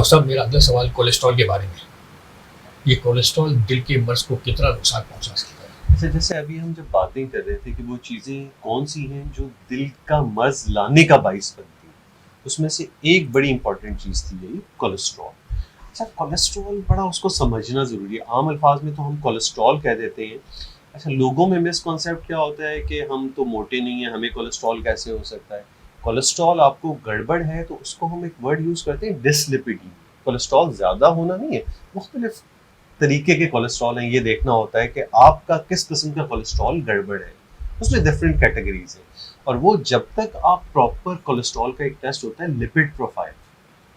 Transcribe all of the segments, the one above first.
Doctor साहब, मेरा अगला सवाल कोलेस्ट्रॉल के बारे में। ये कोलेस्ट्रॉल दिल के मर्ज को कितना नुकसान पहुंचा सकता है? अच्छा, जैसे अभी हम जब बातें कर रहे थे कि वो चीज़ें कौन सी हैं जो दिल का मर्ज लाने का बाइस बनती हैं, उसमें से एक बड़ी इंपॉर्टेंट चीज़ थी यही कोलेस्ट्रॉल। अच्छा, कोलेस्ट्रॉल बड़ा उसको समझना ज़रूरी है। आम अल्फाज में तो हम कोलेस्ट्रॉल कह देते हैं। अच्छा, लोगों में मिसकॉन्सेप्ट क्या होता है कि हम तो मोटे नहीं हैं, हमें कोलेस्ट्रॉल कैसे हो सकता है। कोलेस्ट्रॉल आपको गड़बड़ है तो उसको हम एक वर्ड यूज़ करते हैं डिसलिपिडी। कोलेस्ट्रॉल ज़्यादा होना नहीं है, मुख्तलिफ तरीके के कोलेस्ट्रॉल हैं। ये देखना होता है कि आपका किस किस्म का कोलेस्ट्रॉल गड़बड़ है, उसमें डिफरेंट कैटेगरीज हैं। और वो जब तक आप प्रॉपर कोलेस्ट्रॉल का एक टेस्ट होता है लिपिड प्रोफाइल,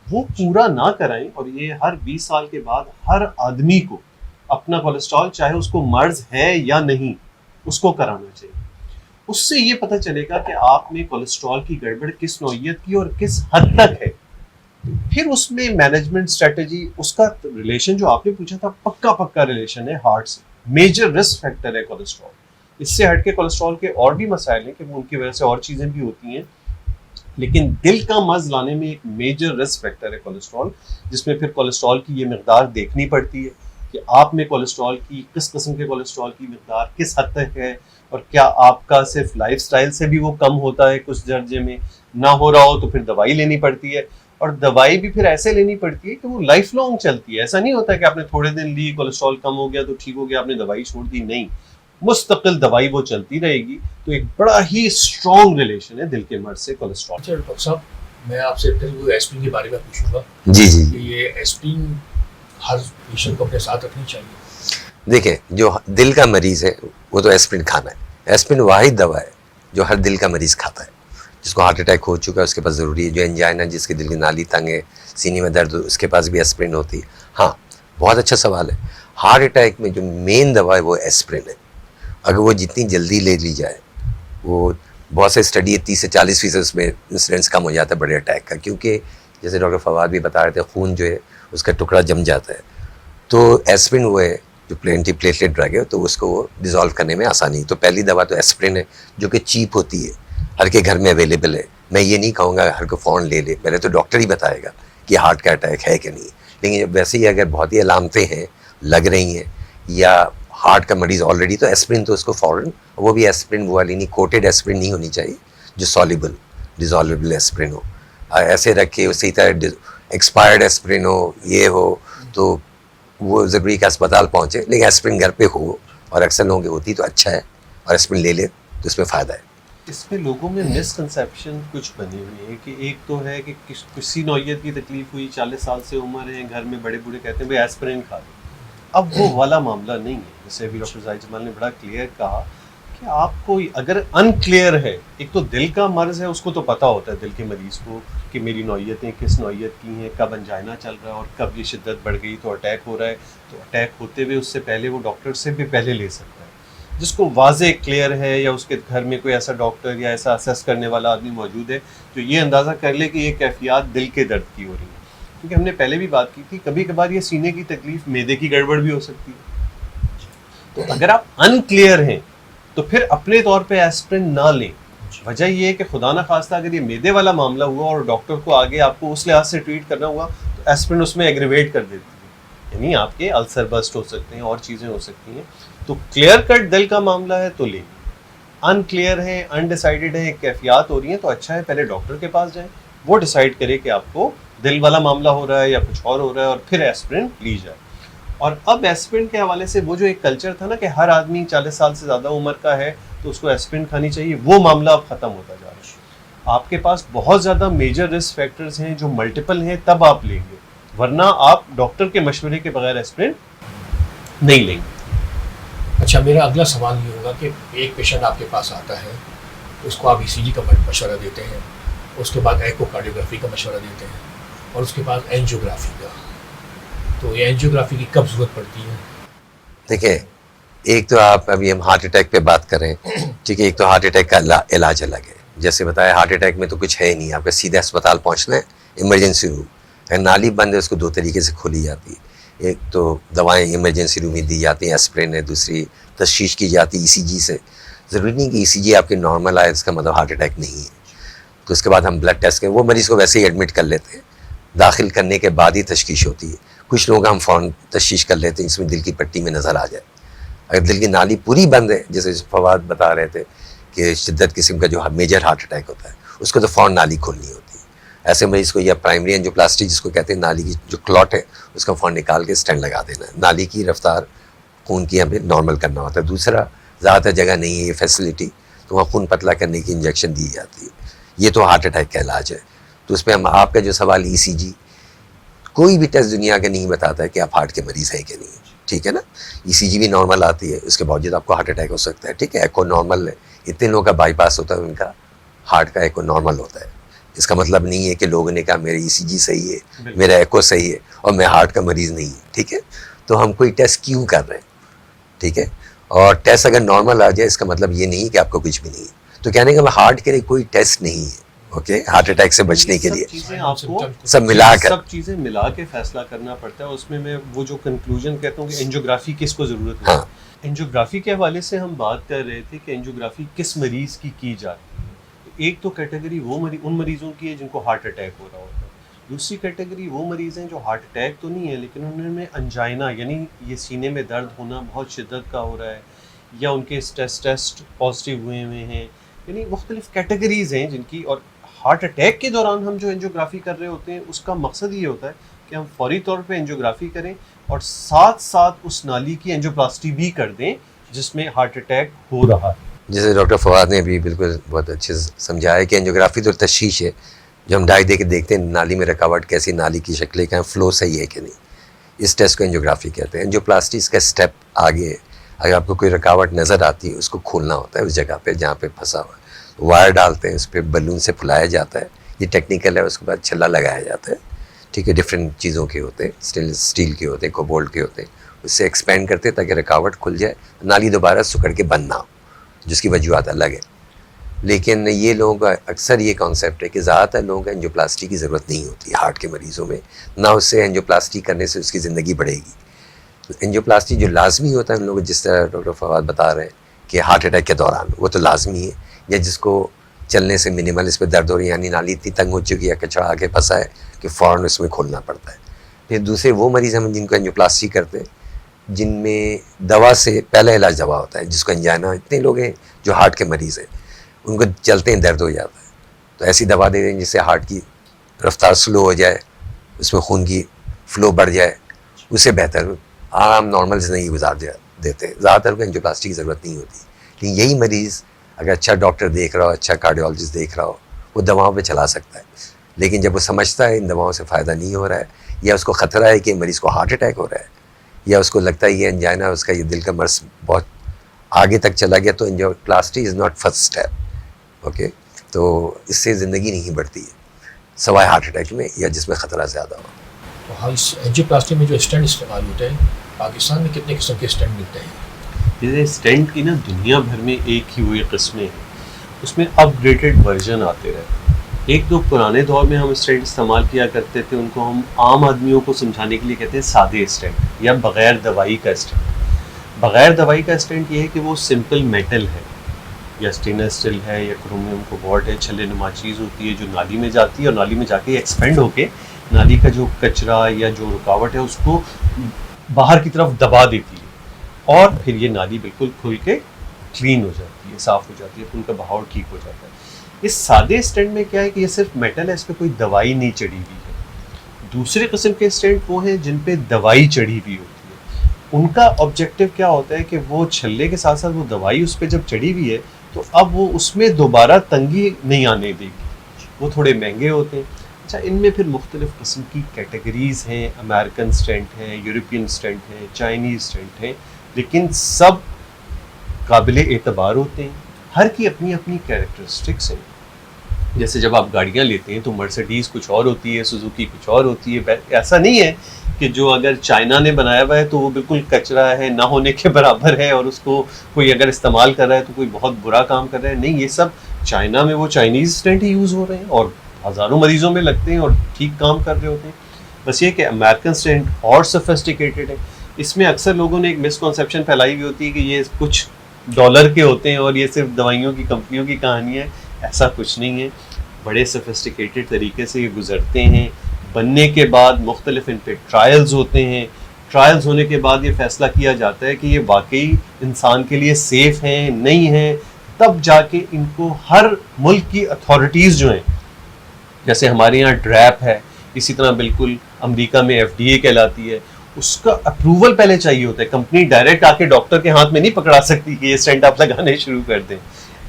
वो पूरा ना कराएं, और ये हर 20 साल के बाद हर आदमी को अपना कोलेस्ट्रॉल, चाहे उसको मर्ज है या नहीं, उसको कराना चाहिए। उससे ये पता चलेगा कि आप में कोलेस्ट्रॉल की गड़बड़ किस नौइयत की और किस हद तक है। फिर उसमें मैनेजमेंट स्ट्रेटजी, उसका रिलेशन जो आपने पूछा था, पक्का रिलेशन है हार्ट से। मेजर रिस्क फैक्टर है कोलेस्ट्रॉल। इससे हटके कोलेस्ट्रॉल के और भी मसाइल हैं कि उनकी वजह से और चीज़ें भी होती हैं, लेकिन दिल का मर्ज लाने में एक मेजर रिस्क फैक्टर है कोलेस्ट्रॉल, जिसमें फिर कोलेस्ट्रॉल की ये मकदार देखनी पड़ती है कि आप में कोलेस्ट्रॉल की किस किस्म के कोलेस्ट्रॉल की मकदार किस हद तक है, और क्या आपका सिर्फ लाइफस्टाइल से भी वो कम होता है, कुछ दर्जे में ना हो रहा हो तो फिर दवाई लेनी पड़ती है। और दवाई भी फिर ऐसे लेनी पड़ती है कि वो लाइफ लॉन्ग चलती है। ऐसा नहीं होता कि आपने थोड़े दिन ली, कोलेस्ट्रॉल कम हो गया तो ठीक हो गया, आपने दवाई छोड़ दी, नहीं, मुस्तकिल दवाई वो चलती रहेगी। तो एक बड़ा ही स्ट्रॉन्ग रिलेशन है दिल के मर्ज से कोलेस्ट्रॉल। अच्छा डॉक्टर साहब, मैं आपसे फिर वो एस्प्रिन के बारे में पूछूंगा। जी जी कि ये एस्प्रिन हर पेशेंट को अपने साथ रखनी चाहिए? देखिए, जो दिल का मरीज है वो तो एस्प्रिन खाना है। एस्प्रिन वाहिद दवा है जो हर दिल का मरीज खाता है। जिसको हार्ट अटैक हो चुका है उसके पास ज़रूरी है, जो एंजाइना, जिसके दिल की नाली तंग है, सीने में दर्द, उसके पास भी एस्प्रिन होती है। हाँ, बहुत अच्छा सवाल है। हार्ट अटैक में जो मेन दवा है वो एस्प्रिन है। अगर वो जितनी जल्दी ले ली जाए, वो बहुत से स्टडी है 30 से 40% उसमें इंसिडेंस कम हो जाता है बड़े अटैक का, क्योंकि जैसे डॉक्टर फवाद भी बता रहे थे, खून जो है उसका टुकड़ा जम जाता है। तो एस्प्रिन वो है जो एंटी प्लेटलेट ड्रग है, तो उसको वो डिज़ोल्व करने में आसानी। तो पहली दवा तो एस्प्रिन है, जो कि चीप होती है, हर के घर में अवेलेबल है। मैं ये नहीं कहूँगा हर को फ़ौरन ले ले, पहले तो डॉक्टर ही बताएगा कि हार्ट का अटैक है कि नहीं। लेकिन वैसे ही अगर बहुत ही अलामतें हैं, लग रही हैं, या हार्ट का मरीज़ ऑलरेडी, तो एस्प्रिन तो उसको फ़ौरन, वो भी एस्प्रिन वो वाली नहीं, कोटेड एस्प्रिन नहीं होनी चाहिए, जो सॉल्युबल डिज़ोल्वेबल एस्प्रिन हो। ऐसे रखे उसी तरह एक्सपायर्ड एस्प्रिन हो, ये हो, तो वो ज़रूरी कि अस्पताल पहुँचे। लेकिन एस्प्रिन घर पे हो, और अक्सर लोगों की होती तो अच्छा है, और एस्प्रिन ले ले तो इसमें फ़ायदा है। इसमें लोगों में मिसकंसेप्शन कुछ बनी हुई है कि एक तो है कि किसी नौइयत की तकलीफ हुई, 40 साल से उम्र है, घर में बड़े बूढ़े कहते हैं भाई एस्प्रिन खा लो। अब वो वाला मामला नहीं है। जैसे अभी डॉक्टर जाहिद जमाल ने बड़ा क्लियर कहा कि आपको अगर अनक्लियर है, एक तो दिल का मर्ज है, उसको तो पता होता है दिल के मरीज़ को कि मेरी नौइयतें किस नौइयत की हैं, कब अंजाइना चल रहा है और कब ये शिद्दत बढ़ गई तो अटैक हो रहा है। तो अटैक होते हुए उससे पहले वो डॉक्टर से भी पहले ले सकता है। जिसको वाजे क्लियर है, या उसके घर में कोई ऐसा डॉक्टर या ऐसा असेस करने वाला आदमी मौजूद है तो ये अंदाज़ा कर ले कि ये कैफियत दिल के दर्द की हो रही है। क्योंकि हमने पहले भी बात की थी, कभी कभार ये सीने की तकलीफ, मैदे की गड़बड़ भी हो सकती है। तो अगर आप अनक्लियर हैं तो फिर अपने तौर पे एस्प्रिन ना लें। वजह ये है कि खुदा ना खास्ता अगर ये मैदे वाला मामला हुआ और डॉक्टर को आगे आपको उस लिहाज से ट्रीट करना हुआ, तो एस्प्रिन उसमें एग्रीवेट कर देती है, यानी आपके अल्सर बस्ट हो सकते हैं और चीज़ें हो सकती हैं। तो क्लियर कट दिल का मामला है तो ले, अनक्लियर है, अनडिसाइडेड है, कैफियत हो रही है, तो अच्छा है पहले डॉक्टर के पास जाएं, वो डिसाइड करे कि आपको दिल वाला मामला हो रहा है या कुछ और हो रहा है, और फिर एस्प्रिन ली जाए। और अब एस्प्रिन के हवाले से वो जो एक कल्चर था ना कि हर आदमी 40 साल से ज़्यादा उम्र का है तो उसको एस्प्रिन खानी चाहिए, वो मामला अब ख़त्म होता जा रहा है। आपके पास बहुत ज़्यादा मेजर रिस्क फैक्टर्स हैं जो मल्टीपल हैं, तब आप लेंगे, वरना आप डॉक्टर के मशवरे के बगैर एस्प्रिन नहीं लेंगे। अच्छा, मेरा अगला सवाल ये होगा कि एक पेशेंट आपके पास आता है, उसको आप ईसीजी का मशवरा देते हैं, उसके बाद एकोकार्डियोग्राफी का मशवरा देते हैं, और उसके बाद एंजियोग्राफी का। तो ये एंजियोग्राफी की कब ज़रूरत पड़ती है? देखिए, एक तो आप अभी हम हार्ट अटैक पे बात करें, ठीक है, एक तो हार्ट अटैक का इलाज अलग है। जैसे बताया, हार्ट अटैक में तो कुछ है ही नहीं, आपका सीधा अस्पताल पहुंचना है, इमरजेंसी रूम है, नाली बंद है, उसको 2 तरीके से खोली जाती है। एक तो दवाएं इमरजेंसी रूम में दी जाती हैं, एस्प्रिन है, दूसरी तशखीश की जाती है ईसीजी से। ज़रूरी नहीं कि ईसीजी आपके नॉर्मल आए इसका मतलब हार्ट अटैक नहीं है। तो उसके बाद हम ब्लड टेस्ट करें, वो मरीज़ को वैसे ही एडमिट कर लेते हैं, दाखिल करने के बाद ही तशखीश होती है। कुछ लोग हम फ़ौरन तशखीश कर लेते हैं इसमें दिल की पट्टी में नज़र आ जाए। अगर दिल की नाली पूरी बंद है, जैसे फवाद बता रहे थे कि शिद्दत किस्म का जो मेजर हार्ट अटैक होता है उसको तो फ़ौरन नाली खोलनी होती है। ऐसे मरीज़ को या प्राइमरी एंजियोप्लास्टी जिसको कहते हैं, नाली की जो क्लॉट है उसका फ़ौरन निकाल के स्टेंट लगा देना है। नाली की रफ्तार खून की हमें नॉर्मल करना होता है। दूसरा, ज़्यादा जगह नहीं है ये फैसिलिटी, तो वहाँ खून पतला करने की इंजेक्शन दी जाती है। ये तो हार्ट अटैक का इलाज है। तो उस पर हम, आपका जो सवाल ECG, कोई भी टेस्ट दुनिया का नहीं बताता है कि आप हार्ट के मरीज़ हैं कि नहीं, ठीक है ना। ECG भी नॉर्मल आती है, उसके बावजूद आपको हार्ट अटैक हो सकता है, ठीक है। एको नॉर्मल है, इतने लोगों का बाईपास होता है, उनका हार्ट का एको नॉर्मल होता है। इसका मतलब नहीं है कि लोगों ने कहा मेरा ECG सही है, मेरा एको सही है और मैं हार्ट का मरीज़ नहीं है, ठीक है। तो हम कोई टेस्ट क्यों कर रहे हैं, ठीक है। और टेस्ट अगर नॉर्मल आ जाए इसका मतलब ये नहीं कि आपको कुछ भी नहीं है। तो कहने का हार्ट के लिए कोई टेस्ट नहीं है, ओके, हार्ट अटैक से बचने के लिए सब मिलाकर, सब चीज़ें मिला के फैसला करना पड़ता है। उसमें मैं वो जो कंक्लूजन कहता हूँ कि एंजियोग्राफी किसको ज़रूरत है। हाँ। एंजियोग्राफी के हवाले से हम बात कर रहे थे कि एंजियोग्राफी किस मरीज़ की जाती है। एक तो कैटेगरी वो उन मरीज़ों की है जिनको हार्ट अटैक हो रहा होता है। दूसरी कैटेगरी वो मरीज़ हैं जो हार्ट अटैक तो नहीं है लेकिन उनमें अंजाइना, यानी ये सीने में दर्द होना बहुत शिद्दत का हो रहा है, या उनके टेस्ट पॉजिटिव हुए हैं, यानी मुख्तलिफ कैटेगरीज़ हैं जिनकी। और हार्ट अटैक के दौरान हम जो एंजियोग्राफी कर रहे होते हैं उसका मकसद ये होता है कि हम फौरी तौर पे एंजियोग्राफी करें और साथ साथ उस नाली की एंजियोप्लास्टी भी कर दें जिसमें हार्ट अटैक हो रहा है। जैसे डॉक्टर फवाद ने भी बिल्कुल बहुत अच्छे से समझाया कि एंजियोग्राफी तो तशखीश है, जो हम डाई दे के देखते हैं नाली में रुकावट कैसी, नाली की शक्ल क्या है, फ्लो सही है कि नहीं, इस टेस्ट को एंजियोग्राफी कहते हैं। एंजियोप्लास्टी इसका स्टेप आगे है। अगर आपको कोई रुकावट नज़र आती है उसको खोलना होता है उस जगह पे जहाँ पे फंसा हुआ है, वायर डालते हैं, उस पर बलून से फुलाया जाता है, ये टेक्निकल है। उसके बाद छल्ला लगाया जाता है, ठीक है, डिफरेंट चीज़ों के होते हैं, स्टील के होते हैं, कोबाल्ट के होते हैं, उससे एक्सपेंड करते हैं ताकि रुकावट खुल जाए, नाली दोबारा सुकड़ के बंद ना हो, जिसकी वजूहत अलग है। लेकिन ये लोगों का अक्सर ये कॉन्सेप्ट है कि ज़्यादातर लोगों को एंजियोप्लास्टी की ज़रूरत नहीं होती हार्ट के मरीज़ों में, ना उससे एंजियोप्लास्टी करने से उसकी ज़िंदगी बढ़ेगी। एंजियोप्लास्टी जो लाजमी होता है उन लोगों, जिस तरह डॉक्टर फवाद बता रहे हैं कि हार्ट अटैक के दौरान, वो तो लाजमी है, या जिसको चलने से मिनिमल इस पर दर्द हो रही है, यानी नाली इतनी तंग हो चुकी है, कचरा आके फंसा है कि फ़ौरन उसमें खोलना पड़ता है। फिर दूसरे वो मरीज़ हम जिनको एंजियोप्लास्टी करते हैं जिनमें दवा से पहला इलाज दवा होता है, जिसको अंजाना, इतने लोग हैं जो हार्ट के मरीज़ हैं, उनको चलते हैं दर्द हो जाता है, तो ऐसी दवा दे दें जिससे हार्ट की रफ्तार स्लो हो जाए, उसमें खून की फ़्लो बढ़ जाए, उससे बेहतर आराम नॉर्मल ज़िंदगी गुजार देते हैं। ज़्यादातर को एंजियोप्लास्टी की ज़रूरत नहीं होती। लेकिन यही मरीज़ अगर अच्छा डॉक्टर देख रहा हो, अच्छा कार्डियोलॉजिस्ट देख रहा हो, वो दवाओं पे चला सकता है। लेकिन जब वो समझता है इन दवाओं से फ़ायदा नहीं हो रहा है, या उसको ख़तरा है कि मरीज़ को हार्ट अटैक हो रहा है, या उसको लगता है ये एंजाइना, उसका ये दिल का मर्ज बहुत आगे तक चला गया, तो angioplasty is not first step, okay. तो इससे ज़िंदगी नहीं बढ़ती है सवाए हार्ट अटैक में या जिसमें ख़तरा ज़्यादा हो। तो हाँ, इस एंजियोप्लास्टी में जो स्टेंट इस्तेमाल होते हैं, पाकिस्तान में कितने किस्म के स्टेंट मिलते हैं? जैसे स्टेंट की ना दुनिया भर में एक ही हुई किस्में हैं, उसमें अपग्रेडेड वर्जन आते रहे। एक तो पुराने दौर में हम स्टेंट इस्तेमाल किया करते थे, उनको हम आम आदमियों को समझाने के लिए कहते हैं सादे स्टेंट या बग़ैर दवाई का स्टेंट। बग़ैर दवाई का स्टेंट ये है कि वो सिंपल मेटल है, या स्टेनलेस स्टील है, या क्रोमियम कोबाल्ट है, छल्ले नुमा चीज़ होती है जो नाली में जाती है और नाली में जाके एक्सपेंड होके नाली का जो कचरा या जो रुकावट है उसको बाहर की तरफ दबा देती है, और फिर ये नाली बिल्कुल खुल के क्लीन हो जाती है, साफ़ हो जाती है, खून का बहाव ठीक हो जाता है। इस सादे स्टेंट में क्या है कि ये सिर्फ मेटल है, इस पर कोई दवाई नहीं चढ़ी हुई है। दूसरे किस्म के स्टेंट वो हैं जिन पे दवाई चढ़ी हुई होती है। उनका ऑब्जेक्टिव क्या होता है कि वो छल्ले के साथ साथ वो दवाई उस पर जब चढ़ी हुई है तो अब वो उसमें दोबारा तंगी नहीं आने देगी, वो थोड़े महंगे होते हैं। अच्छा, इनमें फिर मुख्तलिफ़ किस्म की कैटेगरीज़ हैं, अमेरिकन स्टेंट है, यूरोपियन स्टेंट है, चाइनीज़ स्टेंट है, लेकिन सब काबिल एतबार होते हैं। हर की अपनी अपनी कैरेक्टरिस्टिक्स हैं। जैसे जब आप गाड़ियाँ लेते हैं तो मर्सिडीज़ कुछ और होती है, सुजुकी कुछ और होती है। ऐसा नहीं है कि जो अगर चाइना ने बनाया हुआ है तो वो बिल्कुल कचरा है, ना होने के बराबर है, और उसको कोई अगर इस्तेमाल कर रहा है तो कोई बहुत बुरा काम कर रहा है। नहीं, ये सब चाइना में वो चाइनीज़ स्टेंट ही यूज़ हो रहे हैं और हज़ारों मरीज़ों में लगते हैं और ठीक काम कर रहे होते हैं। बस ये कि अमेरिकन स्टेंट और सोफिस्टिकेटेड है। इसमें अक्सर लोगों ने एक मिसकॉन्सेप्शन फैलाई हुई होती है कि ये कुछ डॉलर के होते हैं और ये सिर्फ दवाइयों की कंपनियों की कहानी है। ऐसा कुछ नहीं है, बड़े सोफिस्टिकेटेड तरीके से ये गुजरते हैं, बनने के बाद मुख्तलिफ इन पे ट्रायल्स होते हैं, ट्रायल्स होने के बाद ये फैसला किया जाता है कि ये वाकई इंसान के लिए सेफ़ हैं नहीं हैं, तब जाके इनको हर मुल्क की अथॉरिटीज़ जो हैं, जैसे हमारे यहाँ ड्रैप है, इसी तरह बिल्कुल अमेरिका में FDA कहलाती है, उसका अप्रूवल पहले चाहिए होता है। कंपनी डायरेक्ट आके डॉक्टर के हाथ में नहीं पकड़ा सकती कि ये स्टेंट आप लगाने शुरू कर दें।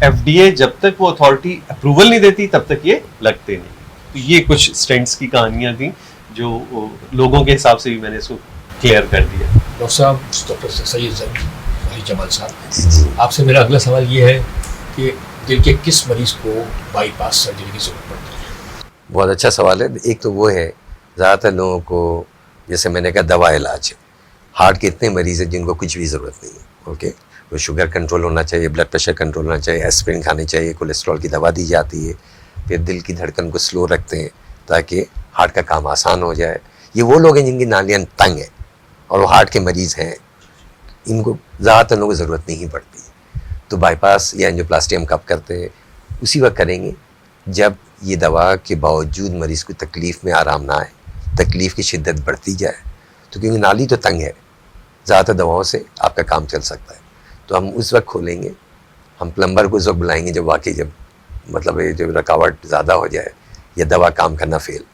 FDA जब तक वो अथॉरिटी अप्रूवल नहीं देती तब तक ये लगते नहीं। तो ये कुछ स्टेंट्स की कहानियाँ थी जो लोगों के हिसाब से भी मैंने इसको क्लियर कर दिया। डॉक्टर साहब, डॉक्टर सैयद वली जमाल साहब, आपसे मेरा अगला सवाल ये है कि दिल के किस मरीज को बाईपास सर्जरी की जरूरत पड़ती है? बहुत अच्छा सवाल है। एक तो वो है, ज़्यादातर लोगों को, जैसे मैंने कहा, दवा इलाज है। हार्ट के इतने मरीज़ हैं जिनको कुछ भी ज़रूरत नहीं है। ओके, वो शुगर कंट्रोल होना चाहिए, ब्लड प्रेशर कंट्रोल होना चाहिए, एस्पिरिन खानी चाहिए, कोलेस्ट्रॉल की दवा दी जाती है, फिर दिल की धड़कन को स्लो रखते हैं ताकि हार्ट का काम आसान हो जाए। ये वो लोग हैं जिनकी नालियाँ तंग हैं और वो हार्ट के मरीज़ हैं, इनको ज़्यादातर लोगों को ज़रूरत नहीं पड़ती। तो बाईपास या एंजियोप्लास्टी हम कब करते हैं? उसी वक्त करेंगे जब ये दवा के बावजूद मरीज़ को तकलीफ़ में आराम ना आए, तकलीफ़ की शिद्दत बढ़ती जाए। तो क्योंकि नाली तो तंग है, ज़्यादातर दवाओं से आपका काम चल सकता है। तो हम उस वक्त खोलेंगे, हम प्लम्बर को उस वक्त बुलाएंगे जब वाकई जब मतलब ये जो रुकावट ज़्यादा हो जाए या दवा काम करना फेल।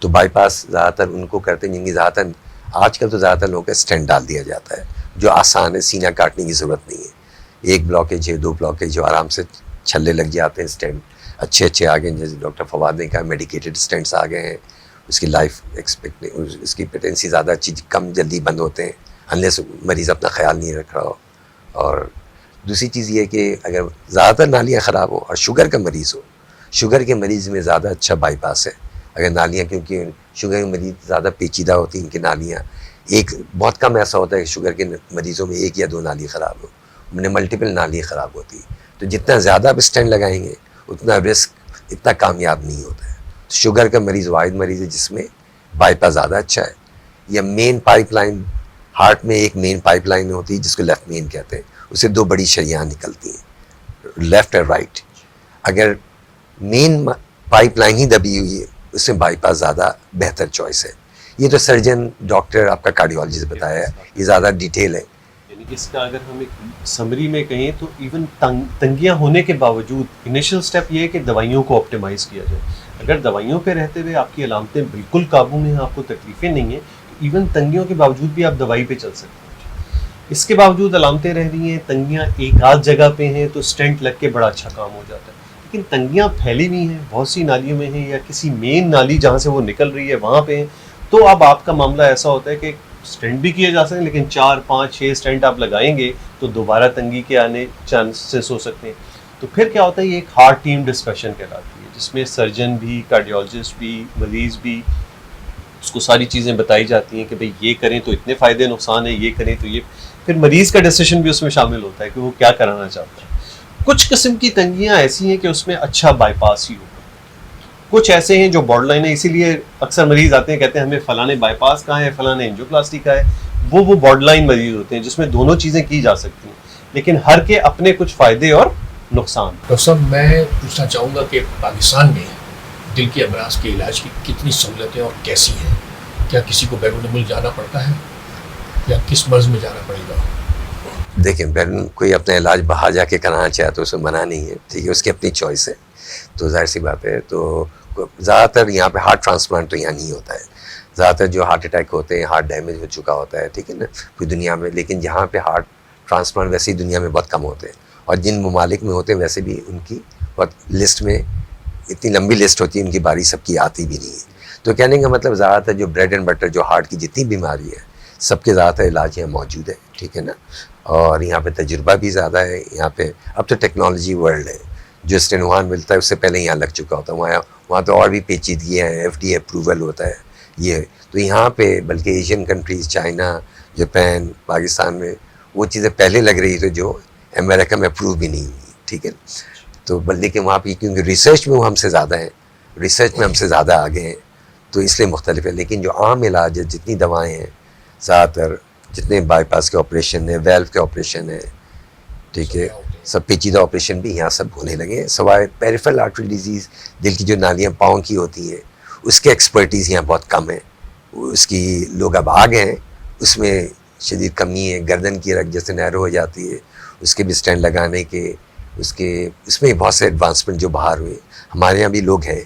तो बाईपास ज़्यादातर उनको करते हैं जिनकी ज़्यादातर, आजकल तो ज़्यादातर लोगों का स्टेंट डाल दिया जाता है जो आसान है, सीना काटने की ज़रूरत नहीं है। 1 ब्लॉकेज है, 2 ब्लॉकेज जो आराम से छल्ले लग जाते हैं। स्टेंट अच्छे आ गए, जैसे डॉक्टर फवाद ने कहा मेडिकेटेड स्टेंट्स आ गए हैं। उसकी लाइफ एक्सपेक्ट, उसकी पेटेंसी ज़्यादा चीज़ कम जल्दी बंद होते हैं अनलेस मरीज़ अपना ख्याल नहीं रख रहा हो। और दूसरी चीज़ ये कि अगर ज़्यादातर नालियाँ ख़राब हो और शुगर का मरीज़ हो, शुगर के मरीज़ में ज़्यादा अच्छा बाईपास है। अगर नालियाँ, क्योंकि शुगर के मरीज़ ज़्यादा पेचीदा होती हैं, इनकी नालियाँ, एक बहुत कम ऐसा होता है कि शुगर के मरीज़ों में 1 या 2 नाली ख़राब हो, उन्हें मल्टीपल नालियाँ ख़राब होती है। तो जितना ज़्यादा आप स्टेंट लगाएंगे उतना रिस्क इतना कामयाब नहीं होता है। तो शुगर का मरीज़ वाहिद मरीज़ है जिसमें बाईपास ज़्यादा अच्छा है। या मेन पाइपलाइन, हार्ट में एक मेन पाइपलाइन होती है जिसको लेफ्ट मेन कहते हैं, उससे 2 बड़ी शरियाँ निकलती हैं, लेफ़्ट और राइट। अगर मेन पाइपलाइन ही दबी हुई है, उसमें बाईपास ज़्यादा बेहतर चॉइस है। ये तो सर्जन, डॉक्टर, आपका कार्डियोलॉजिस्ट बताया है, ये ज़्यादा डिटेल है। यानी कि इसका अगर हम एक समरी में कहें तो इवन तंगियाँ होने के बावजूद इनिशियल स्टेप ये है कि दवाइयों को ऑप्टिमाइज़ किया जाए। अगर दवाइयों पे रहते हुए आपकी अलामतें बिल्कुल काबू में हैं, आपको तकलीफ़ें नहीं हैं, तो इवन तंगियों के बावजूद भी आप दवाई पे चल सकते हैं। इसके बावजूद अलामतें रह रही हैं, तंगियाँ एक आध जगह पे हैं, तो स्टेंट लग के बड़ा अच्छा काम हो जाता है। लेकिन तंगियाँ फैली हुई हैं, बहुत सी नालियों में हैं, या किसी मेन नाली जहाँ से वो निकल रही है वहाँ पे हैं, तो अब आपका मामला ऐसा होता है कि स्टेंट भी किए जा सकते हैं, लेकिन 4, 5, 6 स्टेंट आप लगाएंगे तो दोबारा तंगी के आने चांसेस हो सकते हैं। तो फिर क्या होता है, ये एक हार्ड टीम डिस्कशन कहलाती है, जिसमें सर्जन भी, कार्डियोलॉजिस्ट भी, मरीज़ भी, उसको सारी चीज़ें बताई जाती हैं कि भाई ये करें तो इतने फ़ायदे नुकसान है, ये करें तो ये। फिर मरीज़ का डिसीजन भी उसमें शामिल होता है कि वो क्या कराना चाहता है। कुछ किस्म की तंगियाँ ऐसी हैं कि उसमें अच्छा बाईपास ही होगा, कुछ ऐसे हैं जो बॉर्डरलाइन है, इसीलिए अक्सर मरीज़ आते हैं, कहते हैं हमें फ़लाने बाईपास का है, फ़लाने एंजियोप्लास्टी का है। वो बॉर्डरलाइन मरीज़ होते हैं जिसमें दोनों चीज़ें की जा सकती हैं, लेकिन हर के अपने कुछ फ़ायदे और नुकसान। डॉक्टर साहब, मैं पूछना चाहूँगा कि पाकिस्तान में दिल के अमराज के इलाज की कितनी सहूलतें और कैसी हैं? क्या किसी को बैरून मुल्क जाना पड़ता है या किस मर्ज़ में जाना पड़ेगा? देखिए, बैरून कोई अपना इलाज बाहर जाके कराना चाहे तो उसे मना नहीं है, ठीक है, उसकी अपनी चॉइस है, तो जाहिर सी बात है। तो ज़्यादातर यहाँ पे हार्ट ट्रांसप्लांट तो यहाँ नहीं होता है। ज़्यादातर जो हार्ट अटैक होते हैं, हार्ट डैमेज हो चुका होता है, ठीक है ना, पूरी दुनिया में। लेकिन यहाँ पे हार्ट ट्रांसप्लांट वैसे ही दुनिया में बहुत कम होते हैं, और जिन ममालिक में होते हैं वैसे भी उनकी बहुत लिस्ट में इतनी लंबी लिस्ट होती है, उनकी बारी सबकी आती भी नहीं है। तो कहने का मतलब ज़्यादातर जो ब्रेड एंड बटर, जो हार्ट की जितनी बीमारी है, सबके ज़्यादातर इलाज यहाँ मौजूद है, ठीक है ना। और यहाँ पे तजुर्बा भी ज़्यादा है। यहाँ पे अब तो टेक्नोलॉजी वर्ल्ड है, जो स्टेनोहान मिलता है उससे पहले यहाँ लग चुका होता है। वहाँ तो और भी पेचीदगियाँ हैं, FDA अप्रूवल होता है ये। तो यहाँ पे बल्कि Asian countries, China, Japan, Pakistan में वो चीज़ें पहले लग रही थी जो अमेरिका में अप्रूव भी नहीं हुई, ठीक है। तो बल्कि कि वहाँ पे क्योंकि रिसर्च में वो हमसे ज़्यादा हैं, रिसर्च में हमसे ज़्यादा आगे हैं, तो इसलिए मुख्तलिफ है। लेकिन जो आम इलाज है, जितनी दवाएँ हैं, ज़्यादातर जितने बाईपास के ऑपरेशन है, वेल्व के ऑपरेशन है, ठीक है, सब पेचीदा ऑपरेशन भी यहाँ सब होने लगे हैं, सवाए पेरिफेरल आर्टरी डिजीज़, दिल की जो नालियाँ पाँव की होती हैं, उसके एक्सपर्टीज़ यहाँ बहुत कम है, उसकी लोग अब आ गए हैं, उसमें शदीद कमी है। गर्दन की रग जैसे नैरो हो जाती है, उसके भी स्टैंड लगाने के, उसमें बहुत से एडवांसमेंट जो बाहर हुए, हमारे यहाँ भी लोग हैं,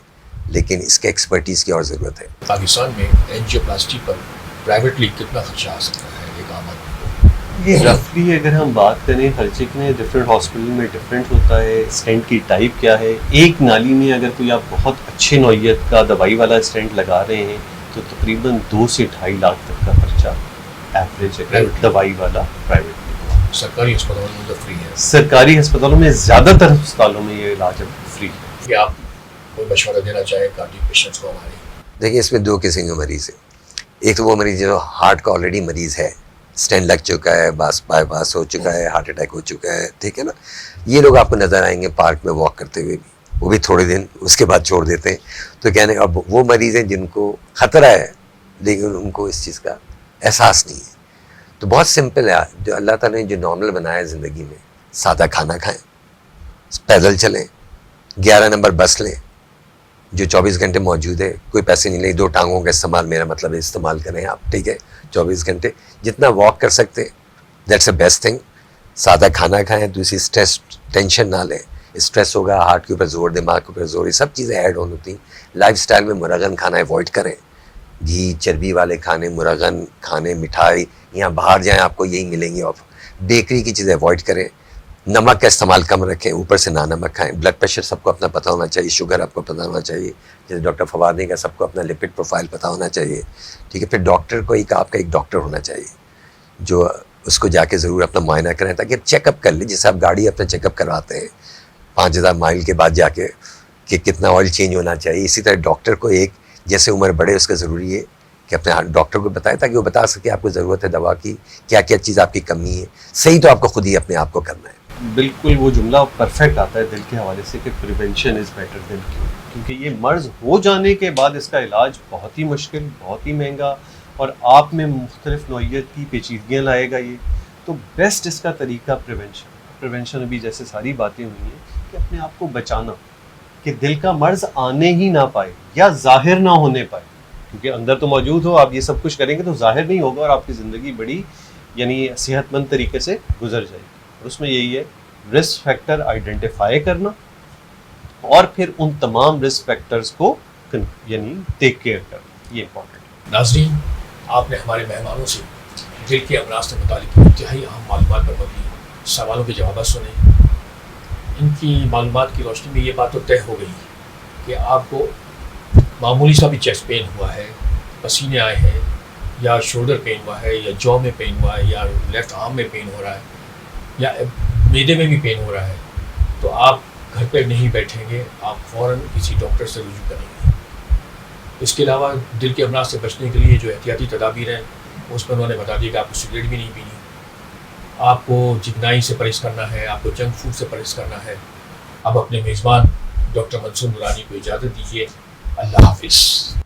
लेकिन इसके एक्सपर्टीज़ की और ज़रूरत है। पाकिस्तान में एंजियोप्लास्टी पर प्राइवेटली कितना खर्चा आ सकता है एक आम आदमी को? ये रफली अगर हम बात करें खर्चे के, डिफरेंट हॉस्पिटल में डिफरेंट होता है। स्टेंट की टाइप क्या है, एक नाली में अगर कोई आप बहुत अच्छे नौइयत का दवाई वाला स्टेंट लगा रहे हैं तो तकरीबन 2 से 2.5 लाख तक का खर्चा एवरेज है दवाई वाला प्राइवेट। सरकारी अस्पतालों में तो फ्री है। सरकारी अस्पतालों में, ज़्यादातर अस्पतालों में ये इलाज अब फ्री है। क्या आप कोई मशवरा देना चाहे कार्डियक पेशेंट्स को हमारे? देखिए, इसमें 2 किस्म के मरीज़ हैं। एक तो वो मरीज़ जो हार्ट का ऑलरेडी मरीज़ है, स्टेंट लग चुका है, बाईपास हो चुका है, हार्ट अटैक हो चुका है, ठीक है ना। ये लोग आपको नज़र आएंगे पार्क में वॉक करते हुए भी, वो भी थोड़े दिन उसके बाद छोड़ देते हैं। तो कहने अब वो मरीज़ हैं जिनको ख़तरा है लेकिन उनको इस चीज़ का एहसास नहीं है। तो बहुत सिंपल है, जो अल्लाह ताला ने जो नॉर्मल बनाया है ज़िंदगी में, सादा खाना खाएं, पैदल चलें, 11 नंबर बस लें जो 24 घंटे मौजूद है, कोई पैसे नहीं ले, 2 टांगों का इस्तेमाल, मेरा मतलब है इस्तेमाल करें आप, ठीक है, 24 घंटे जितना वॉक कर सकते, दैट्स द बेस्ट थिंग। सादा खाना खाएं, दूसरी स्ट्रेस टेंशन ना लें। स्ट्रेस होगा, हार्ट के ऊपर जोर, दिमाग के ऊपर जोर, ये सब चीज़ें ऐड ऑन होती। लाइफस्टाइल में मुरगन खाना अवॉइड करें, घी चर्बी वाले खाने, मुरगन खाने, मिठाई, यहाँ बाहर जाएं आपको यही मिलेंगी। और बेकरी की चीज़ें अवॉइड करें, नमक का इस्तेमाल कम रखें, ऊपर से ना नमक खाएं। ब्लड प्रेशर सबको अपना पता होना चाहिए, शुगर आपको पता होना चाहिए, जैसे डॉक्टर फवाद ने कहा सबको अपना लिपिड प्रोफाइल पता होना चाहिए, ठीक है। फिर डॉक्टर को आपका एक डॉक्टर होना चाहिए जो उसको जाके ज़रूर अपना मुआयना करें, ताकि आप चेकअप कर लें, जैसे आप गाड़ी अपना चेकअप करवाते हैं 5000 माइल के बाद जाके कि कितना ऑयल चेंज होना चाहिए, इसी तरह डॉक्टर को एक जैसे उम्र बढ़े उसका ज़रूरी है कि अपने डॉक्टर को बताएं, ताकि वो बता सके आपको ज़रूरत है दवा की, क्या क्या चीज़ आपकी कमी है। सही तो आपको खुद ही अपने आप को करना है। बिल्कुल वो जुमला परफेक्ट आता है दिल के हवाले से कि prevention is better than cure, क्योंकि ये मर्ज़ हो जाने के बाद इसका इलाज बहुत ही मुश्किल, बहुत ही महंगा और आप में मुख्तलिफ नौइयत की पेचीदगियाँ लाएगा ये। तो बेस्ट इसका तरीका प्रिवेंशन अभी जैसे सारी बातें हुई हैं कि अपने आप को बचाना, कि दिल का मर्ज़ आने ही ना पाए या ज़ाहिर ना होने पाए, क्योंकि अंदर तो मौजूद हो, आप ये सब कुछ करेंगे तो ज़ाहिर नहीं होगा और आपकी ज़िंदगी बड़ी यानी सेहतमंद तरीके से गुजर जाएगी। और उसमें यही है रिस्क फैक्टर आइडेंटिफाई करना और फिर उन तमाम रिस्क फैक्टर्स को यानी टेक केयर करना, ये इंपॉर्टेंट है। नाज़रीन, आपने हमारे मेहमानों से दिल के अमराज से मुतालिक इंतहाई अहम मालूमात पर मबनी सवालों के जवाब सुने। इनकी मालूमात की रोशनी में ये बात तो तय हो गई कि आपको मामूली सा भी चेस्ट पेन हुआ है, पसीने आए हैं, या शोल्डर पेन हुआ है, या जॉ में पेन हुआ है, या लेफ्ट आर्म में पेन हो रहा है, या मैदे में भी पेन हो रहा है, तो आप घर पर नहीं बैठेंगे, आप फ़ौरन किसी डॉक्टर से रुजू करेंगे। इसके अलावा दिल के अमराज से बचने के लिए जो एहतियाती तदाबीर हैं उसमें उन्होंने बता दिया कि आपको सिगरेट भी नहीं पीनी, आपको चिकनाई से परहेज़ करना है, आपको जंक फूड से परहेज़ करना है। अब अपने मेज़बान डॉक्टर मंसूर नूरानी को इजाज़त दीजिए। अल्लाह हाफ़िज़।